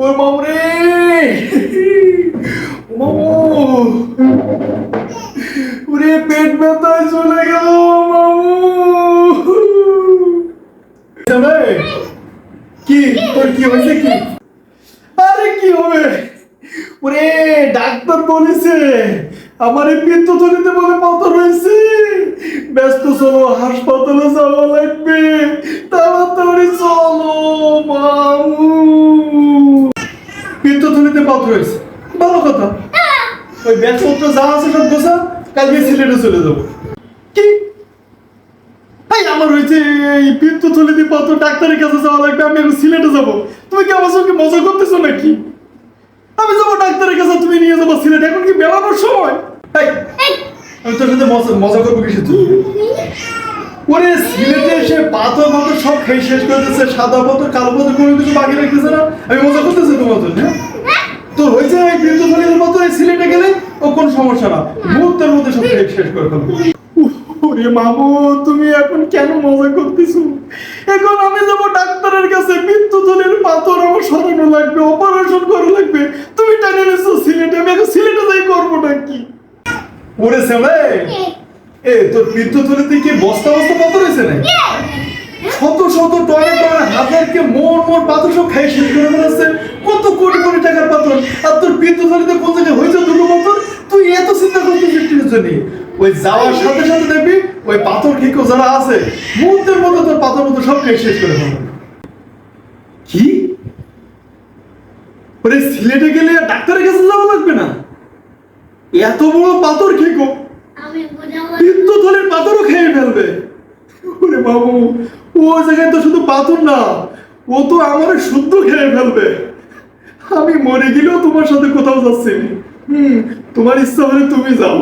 ওই মামু রে, মামু, ওরে পেট ব্যথায় চলে গেল মামু। কি তোর কি হয়েছে কি? আরে কি হবে, ওরে ডাক্তার বলেছে আমার এই পিত্তথলিতে বলে পাথর হয়েছে, ব্যস্ত চলো হাসপাতালে যাওয়া লাগবে, তাড়াতাড়ি চলো মামু। পিত্তথলিতে পাথর হয়েছে, ভালো কথা। ওই ব্যাগপত্র যা আছে সব গোছা, কালকে সিলেটে চলে যাবো। কি আমার হয়েছে এই পিত্তথলিতে পাথর, ডাক্তারের কাছে যাওয়া লাগবে, আমি এখন সিলেটে যাবো। তুমি কি আমার সঙ্গে মজা করতেছো নাকি? আমি যাবো ডাক্তারের কাছে, তুমি নিয়ে যাবো সিলেট, এখন কি বেড়ানোর সময়? আমি তোর সাথে মজা করবো কিসে? ওরে সিলেটে এসে পাথর পাথর সব খেয়ে শেষ করে দিচ্ছে, সাদা পাথর কালো পাথর কোনো কিছু বাকি রাখতেছে না। আমি মজা করতেছি তোমার জন্য? তোর হয়েছে এই পিত্তথলির মতো সিলেটে গেলে ও কোনো সমস্যা না, মুহূর্তের মধ্যে সব খেয়ে শেষ করে ফেলবো। ওরে মামু, তুমি এখন কেন মজা করতেছো? এখন আমি যাবো ডাক্তারের কাছে, পিত্তথলির পাথর আমার সরানো লাগবে, অপারেশন করা লাগবে। তুমি টানে নিচ্ছ সিলেটে, আমি এখন সিলেটে যাই করবোটা কি? ওরে ছেলে, তোর পিত্তথলিতে কি বস্তা বস্তা পাথর হয়েছে না? শত শত টনে টনে হাজারকে মোর পাথর সব খাই শেষ করে ফেলেছে, কত কোটি কোটি টাকার পাথর। আর তোর পিত্তথলিতে কোন জায়গায় হয়েছে দুটো পাথর, তুই এত চিন্তা করতেছিস কিসের জন্য? ওই যাওয়ার সাথে সাথে দেখবি ওই পাথর খেকো যারা আছে মুহূর্তের মধ্যে তোর পাথর মতো সব খেয়ে শেষ করে ফেলবে। কি ওরে সিলেটে গেলে ডাক্তারের কাছে যাওয়া লাগবে না? এত বড় পাথর খেকো পিত্তথলির পাথরও খেয়ে ফেলবে? ওরে বাবু, ও জায়গায় তো শুধু পাথর না, ও তো আমার শুদ্ধ খেয়ে ফেলবে। আমি মরে গেলেও তোমার সাথে কোথাও যাচ্ছি। তোমার ইচ্ছা হলে তুমি যাও।